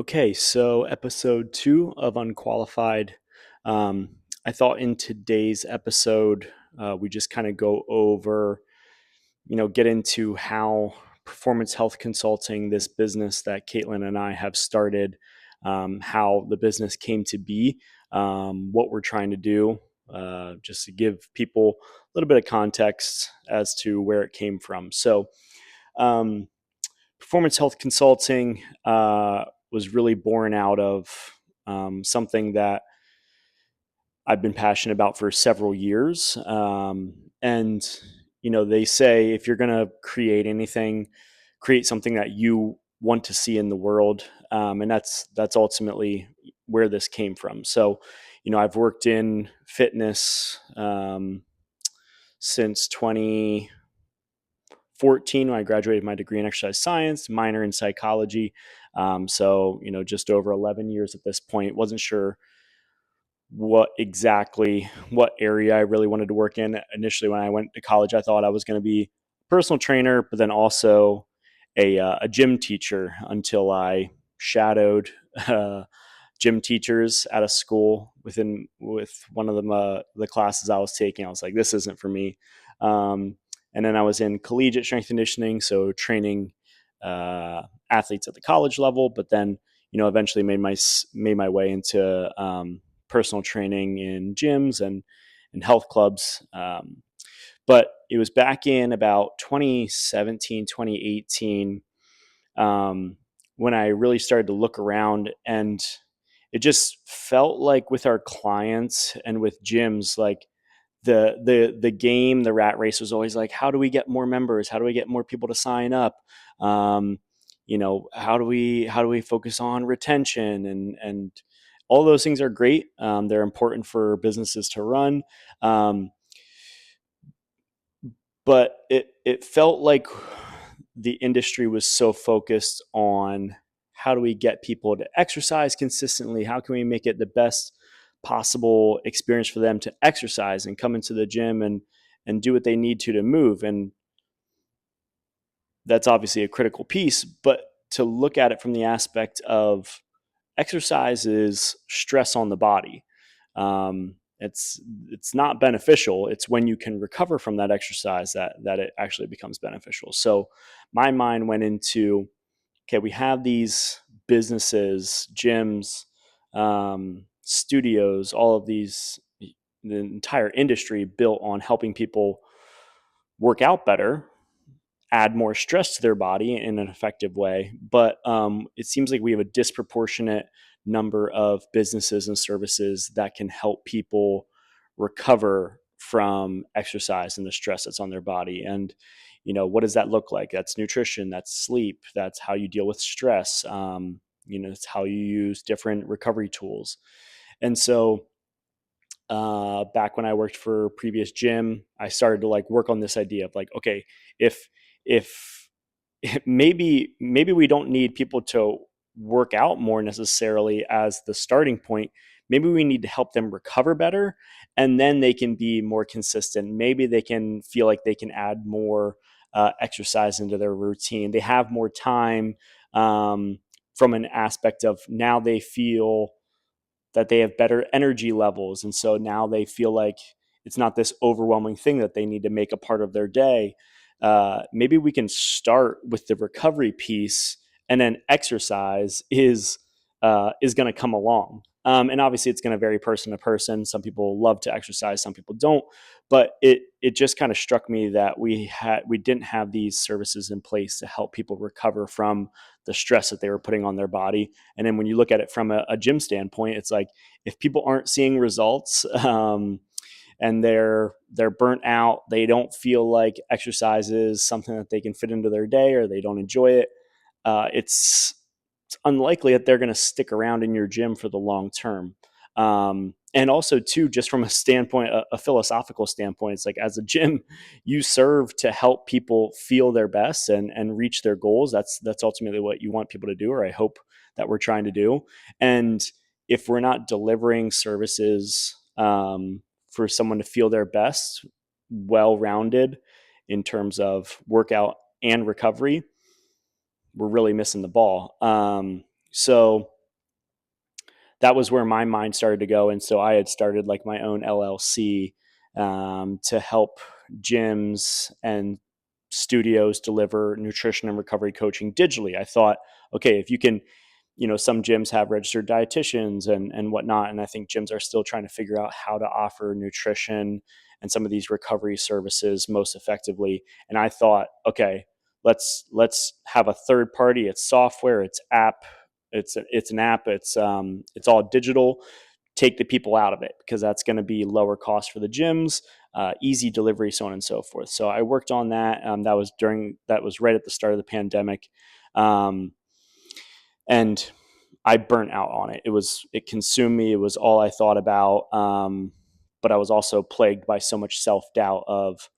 Okay, so episode 2 of Unqualified. I thought in today's episode, we just kind of go over, get into how performance health consulting, this business that Caitlin and I have started, how the business came to be, what we're trying to do, just to give people a little bit of context as to where it came from. So, um, performance health consulting was really born out of something that I've been passionate about for several years. And, they say if you're going to create anything, create something that you want to see in the world. And that's ultimately where this came from. So, I've worked in fitness since 2014 when I graduated my degree in exercise science, minor in psychology. So, just over 11 years at this point. Wasn't sure what area I really wanted to work in. Initially, when I went to college, I thought I was going to be a personal trainer, but then also a gym teacher until I shadowed uh, gym teachers at a school with one of them the classes I was taking. I was like, this isn't for me. Um, and then I was in collegiate strength conditioning, so training athletes at the college level. But then, eventually made my way into personal training in gyms and health clubs. But it was back in about 2017, 2018 when I really started to look around, and it just felt like with our clients and with gyms, like the rat race was always like, how do we get more members? How do we get more people to sign up? Um, how do we focus on retention and all those things are great. They're important for businesses to run. Um, but it felt like the industry was so focused on how do we get people to exercise consistently? How can we make it the best possible experience for them to exercise and come into the gym and do what they need to move? And that's obviously a critical piece, but to look at it from the aspect of exercise is stress on the body. It's not beneficial. It's when you can recover from that exercise that it actually becomes beneficial. So my mind went into, okay, we have these businesses, gyms, studios, all of these, the entire industry built on helping people work out better, add more stress to their body in an effective way. But it seems like we have a disproportionate number of businesses and services that can help people recover from exercise and the stress that's on their body. And, what does that look like? That's nutrition, that's sleep, that's how you deal with stress. It's how you use different recovery tools. And so, back when I worked for a previous gym, I started to like work on this idea of like, okay, if if maybe we don't need people to work out more necessarily as the starting point. Maybe we need to help them recover better, and then they can be more consistent. Maybe they can feel like they can add more exercise into their routine. They have more time, from an aspect of now they feel that they have better energy levels. And so now they feel like it's not this overwhelming thing that they need to make a part of their day. Maybe we can start with the recovery piece, and then exercise is going to come along. And obviously, it's going to vary person to person. Some people love to exercise, some people don't. But it just kind of struck me that we didn't have these services in place to help people recover from the stress that they were putting on their body. And then when you look at it from a gym standpoint, it's like if people aren't seeing results, and they're burnt out, they don't feel like exercise is something that they can fit into their day, or they don't enjoy it. It's unlikely that they're going to stick around in your gym for the long term. And also, too, just from a standpoint, a philosophical standpoint, it's like as a gym, you serve to help people feel their best and reach their goals. That's ultimately what you want people to do, or I hope that we're trying to do. And if we're not delivering services for someone to feel their best, well rounded in terms of workout and recovery, we're really missing the ball. So that was where my mind started to go. And so I had started like my own LLC to help gyms and studios deliver nutrition and recovery coaching digitally. I thought, okay, if you can, some gyms have registered dietitians and whatnot. And I think gyms are still trying to figure out how to offer nutrition and some of these recovery services most effectively. And I thought, okay, let's have a third party. It's software, it's app, it's an app, it's all digital. Take the people out of it because that's going to be lower cost for the gyms, easy delivery, so on and so forth. So I worked on that. That was right at the start of the pandemic, and I burnt out on it. It consumed me. It was all I thought about. But I was also plagued by so much self doubt of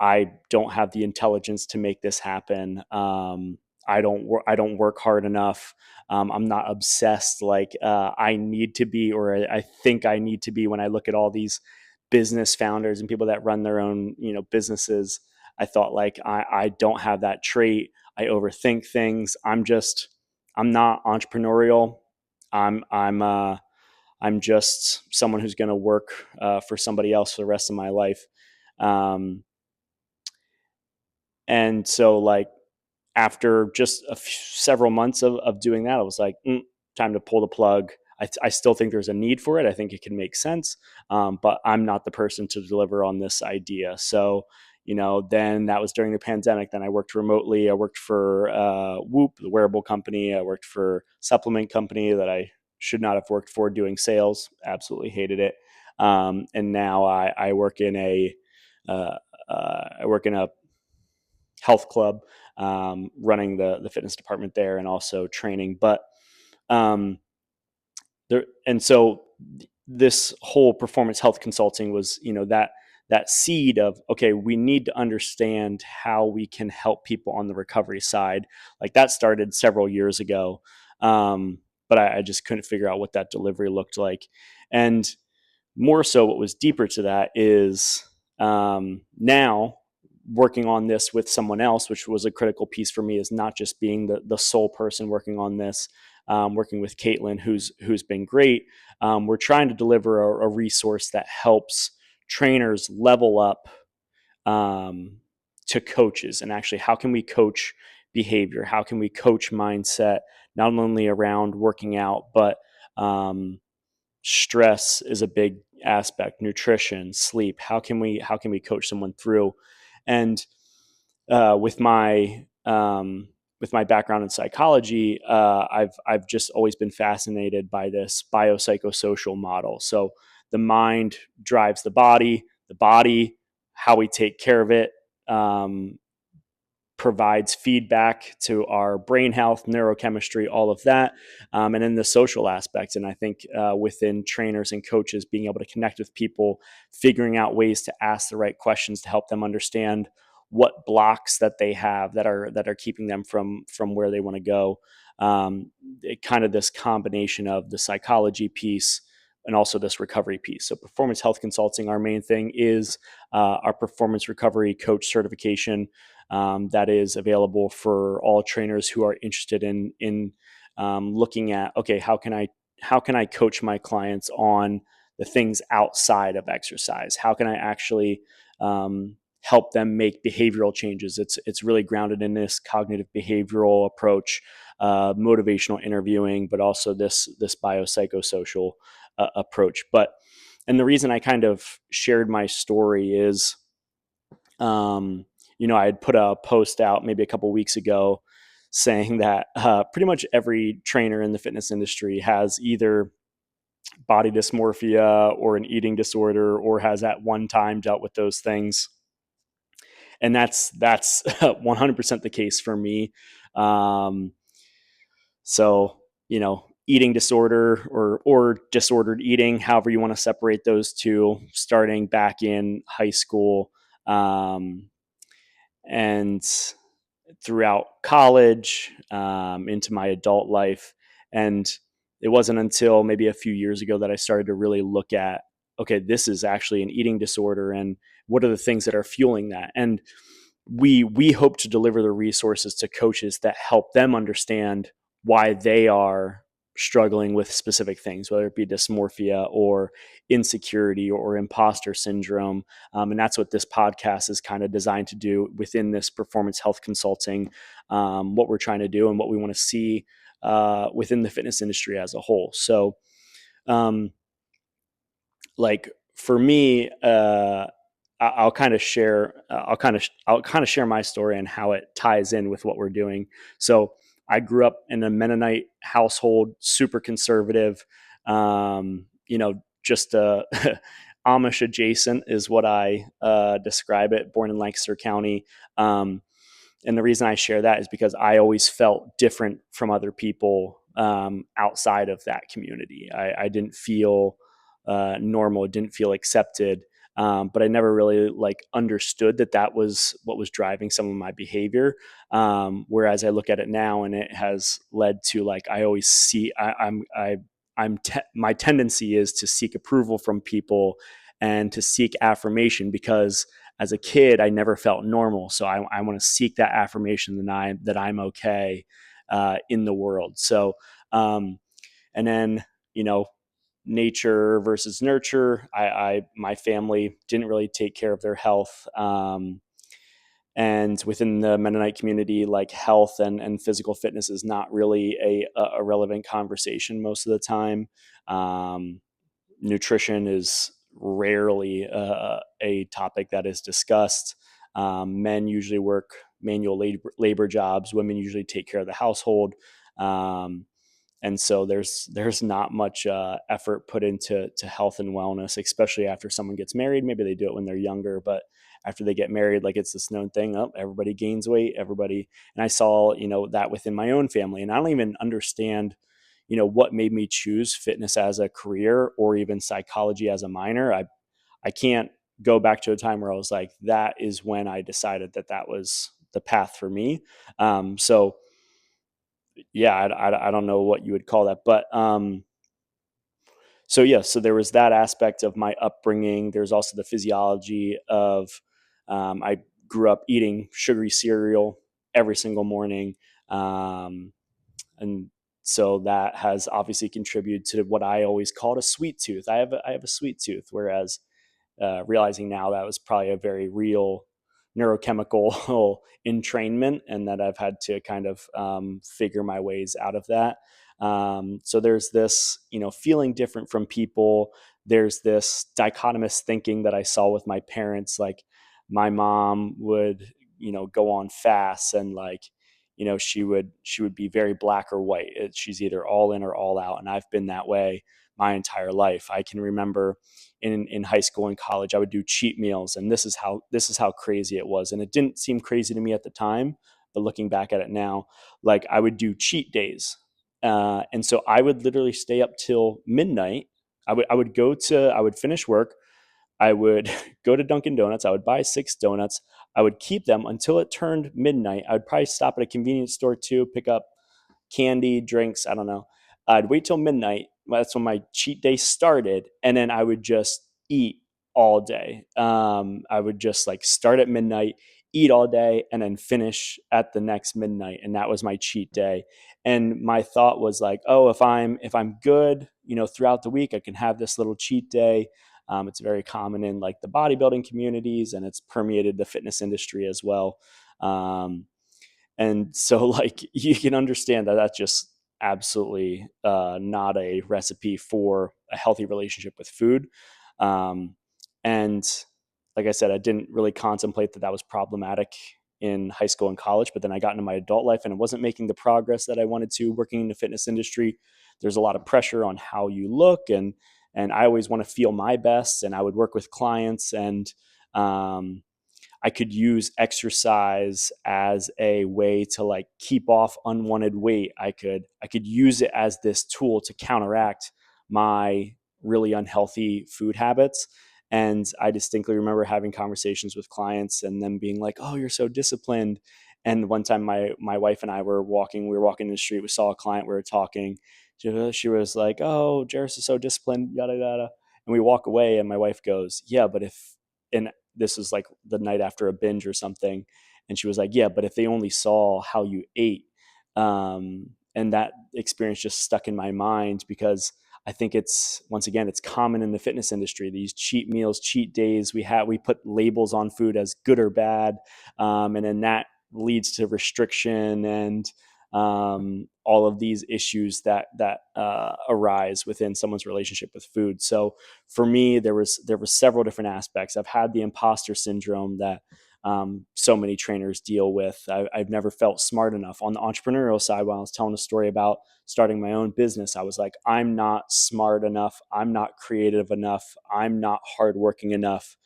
I don't have the intelligence to make this happen. I don't work hard enough. I'm not obsessed like I need to be, or I think I need to be. When I look at all these business founders and people that run their own, businesses, I thought like I don't have that trait. I overthink things. I'm not entrepreneurial. I'm just someone who's going to work for somebody else for the rest of my life. Um, and so like after just several months of doing that, I was like, time to pull the plug. I still think there's a need for it. I think it can make sense, but I'm not the person to deliver on this idea. So, then that was during the pandemic. Then I worked remotely. I worked for Whoop, the wearable company. I worked for supplement company that I should not have worked for, doing sales. Absolutely hated it. And now I work in uh, I work in a health club, running the fitness department there and also training. But um, and so this whole performance health consulting was, that seed of, okay, we need to understand how we can help people on the recovery side. Like that started several years ago. But I just couldn't figure out what that delivery looked like. And more so, what was deeper to that is now working on this with someone else, which was a critical piece for me, is not just being the sole person working on this. Working with Caitlin, who's been great. We're trying to deliver a resource that helps trainers level up to coaches, and actually, how can we coach behavior? How can we coach mindset? Not only around working out, but stress is a big aspect, nutrition, sleep. How can we coach someone through? And with my background in psychology, I've just always been fascinated by this biopsychosocial model. So the mind drives the body, how we take care of it, provides feedback to our brain health, neurochemistry, all of that, and then the social aspects. And I think within trainers and coaches, being able to connect with people, figuring out ways to ask the right questions to help them understand what blocks that they have that are keeping them from where they want to go. Kind of this combination of the psychology piece and also this recovery piece. So performance health consulting, our main thing is our performance recovery coach certification. That is available for all trainers who are interested in looking at, okay, how can I coach my clients on the things outside of exercise? How can I actually help them make behavioral changes? It's really grounded in this cognitive behavioral approach, motivational interviewing, but also this biopsychosocial approach. And the reason I kind of shared my story is, I had put a post out maybe a couple weeks ago saying that pretty much every trainer in the fitness industry has either body dysmorphia or an eating disorder, or has at one time dealt with those things. And that's 100% the case for me. So, eating disorder or disordered eating, however you want to separate those two, starting back in high school, and throughout college, into my adult life. And it wasn't until maybe a few years ago that I started to really look at, okay, this is actually an eating disorder, and what are the things that are fueling that? And we hope to deliver the resources to coaches that help them understand why they are struggling with specific things, whether it be dysmorphia or insecurity or imposter syndrome. And that's what this podcast is kind of designed to do within this performance health consulting, what we're trying to do and what we want to see within the fitness industry as a whole. So, um, like for me, I'll kind of share, I'll kind of share my story and how it ties in with what we're doing. So I grew up in a Mennonite household, super conservative, just Amish adjacent is what I describe it. Born in Lancaster County. And the reason I share that is because I always felt different from other people outside of that community. I didn't feel normal, didn't feel accepted, but I never really like understood that that was what was driving some of my behavior. Whereas I look at it now, and it has led to like I always see my tendency is to seek approval from people and to seek affirmation because as a kid, I never felt normal. So I want to seek that affirmation that I'm okay in the world. So, and then, you know, nature versus nurture. My family didn't really take care of their health. And within the Mennonite community, like health and physical fitness is not really a relevant conversation most of the time. Nutrition is rarely a topic that is discussed. Men usually work manual labor jobs. Women usually take care of the household. Um, and so there's not much effort put into health and wellness, especially after someone gets married. Maybe they do it when they're younger, but after they get married, like it's this known thing. Oh, everybody gains weight. Everybody, and I saw that within my own family, and I don't even understand what made me choose fitness as a career or even psychology as a minor. I can't go back to a time where I was like, that is when I decided that that was the path for me. So yeah, I don't know what you would call that, but so yeah, so there was that aspect of my upbringing. There's also the physiology of I grew up eating sugary cereal every single morning, and so that has obviously contributed to what I always called a sweet tooth. I have a sweet tooth, whereas realizing now that was probably a very real neurochemical entrainment, and that I've had to kind of figure my ways out of that. So there's this, feeling different from people. There's this dichotomous thinking that I saw with my parents. Like my mom would, go on fasts and like, she would be very black or white. She's either all in or all out. And I've been that way my entire life. I can remember in high school and college, I would do cheat meals, and this is how crazy it was. And it didn't seem crazy to me at the time, but looking back at it now, like I would do cheat days, and so I would literally stay up till midnight. I would finish work. I would go to Dunkin' Donuts. I would buy 6 donuts. I would keep them until it turned midnight. I would probably stop at a convenience store too, pick up candy, drinks, I don't know. I'd wait till midnight. That's when my cheat day started. And then I would just eat all day. I would just like start at midnight, eat all day, and then finish at the next midnight. And that was my cheat day. And my thought was like, oh, if I'm good, throughout the week, I can have this little cheat day. It's very common in like the bodybuilding communities, and it's permeated the fitness industry as well. And so like you can understand that that's just absolutely not a recipe for a healthy relationship with food. Um, and like I said, I didn't really contemplate that that was problematic in high school and college, but then I got into my adult life and it wasn't making the progress that I wanted to working in the fitness industry. There's a lot of pressure on how you look, and I always want to feel my best, and I would work with clients, and um, I could use exercise as a way to like keep off unwanted weight. I could use it as this tool to counteract my really unhealthy food habits. And I distinctly remember having conversations with clients and them being like, "Oh, you're so disciplined." And one time my wife and I we were walking in the street, we saw a client, we were talking. She was like, "Oh, Jairus is so disciplined, yada yada." And we walk away and my wife goes, "Yeah, but if," and this was like the night after a binge or something. And she was like, "Yeah, but if they only saw how you ate, And that experience just stuck in my mind because I think it's, once again, it's common in the fitness industry. These cheat meals, cheat days, we put labels on food as good or bad, and then that leads to restriction and all of these issues that arise within someone's relationship with food. So for me, there was several different aspects. I've had the imposter syndrome that so many trainers deal with. I've never felt smart enough. On the entrepreneurial side, while I was telling a story about starting my own business, I was like, I'm not smart enough. I'm not creative enough. I'm not hardworking enough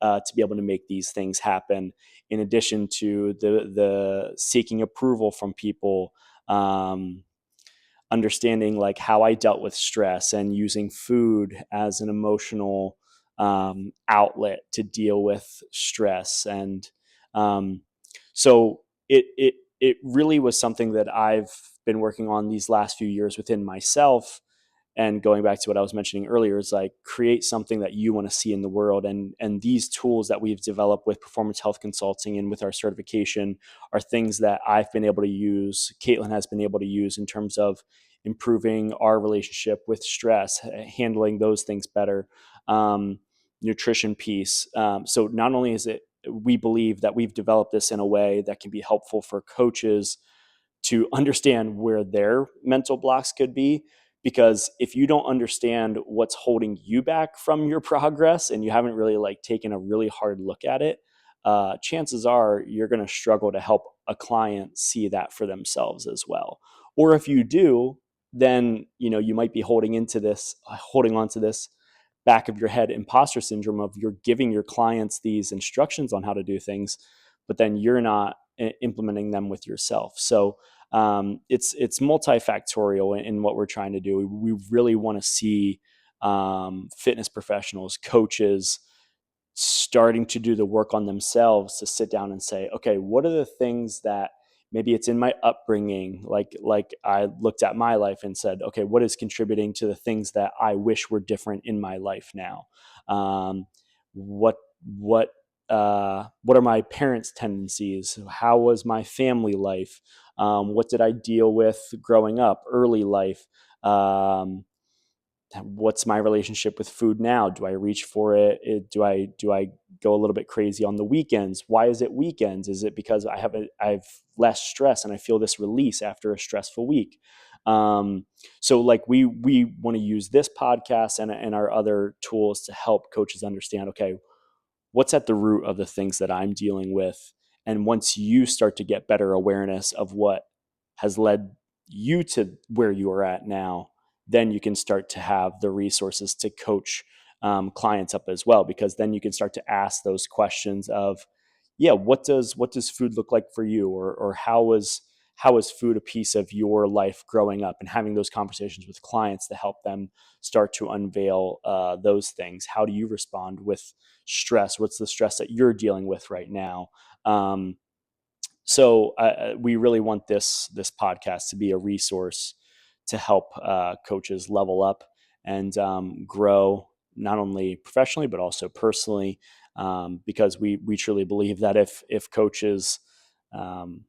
to be able to make these things happen. In addition to the seeking approval from people, um, understanding like how I dealt with stress and using food as an emotional outlet to deal with stress. And um, so it really was something that I've been working on these last few years within myself. And going back to what I was mentioning earlier, is like create something that you want to see in the world. And these tools that we've developed with performance health consulting and with our certification are things that I've been able to use, Caitlin has been able to use in terms of improving our relationship with stress, handling those things better, nutrition piece. So not only is it, we believe that we've developed this in a way that can be helpful for coaches to understand where their mental blocks could be. Because if you don't understand what's holding you back from your progress and you haven't really like taken a really hard look at it, chances are you're going to struggle to help a client see that for themselves as well. Or if you do, then you might be holding on to this back of your head imposter syndrome of you're giving your clients these instructions on how to do things, but then you're not implementing them with yourself. So it's multifactorial in what we're trying to do. We really want to see fitness professionals, coaches, starting to do the work on themselves to sit down and say, okay, what are the things that maybe it's in my upbringing, like I looked at my life and said, okay, what is contributing to the things that I wish were different in my life now? um, what what what are my parents' tendencies? How was my family life? What did I deal with growing up, early life? What's my relationship with food now? Do I reach for it? Do I go a little bit crazy on the weekends? Why is it weekends? Is it because I have less stress and I feel this release after a stressful week? So like we want to use this podcast and our other tools to help coaches understand, okay, what's at the root of the things that I'm dealing with. And once you start to get better awareness of what has led you to where you are at now, then you can start to have the resources to coach clients up as well, because then you can start to ask those questions of, yeah, what does food look like for you, or how was food a piece of your life growing up, and having those conversations with clients to help them start to unveil those things. How do you respond with stress? What's the stress that you're dealing with right now? So we really want this podcast to be a resource to help coaches level up and grow, not only professionally but also personally, because we truly believe that if coaches um,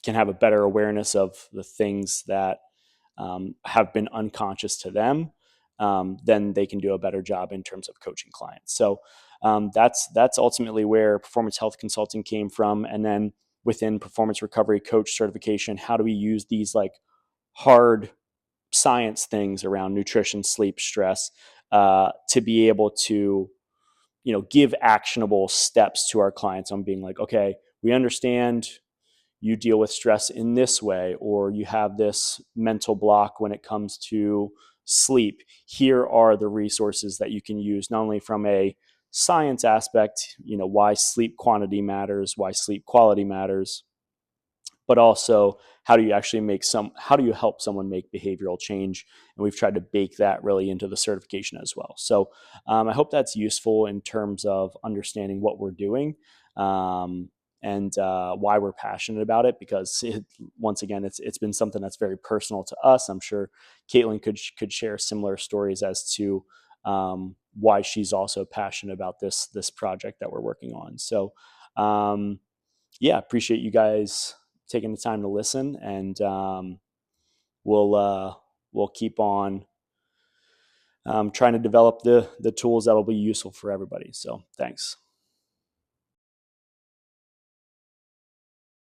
can have a better awareness of the things that have been unconscious to them, then they can do a better job in terms of coaching clients. So that's ultimately where performance health consulting came from. And then within performance recovery coach certification, how do we use these like hard science things around nutrition, sleep, stress, to be able to give actionable steps to our clients on being like, okay, we understand you deal with stress in this way, or you have this mental block when it comes to sleep. Here are the resources that you can use, not only from a science aspect, why sleep quantity matters, why sleep quality matters, but also how do you help someone make behavioral change? And we've tried to bake that really into the certification as well. So I hope that's useful in terms of understanding what we're doing, and why we're passionate about it, because once again, it's been something that's very personal to us. I'm sure Caitlin could share similar stories as to why she's also passionate about this project that we're working on. So yeah, appreciate you guys taking the time to listen, and we'll keep on trying to develop the tools that'll be useful for everybody. So thanks.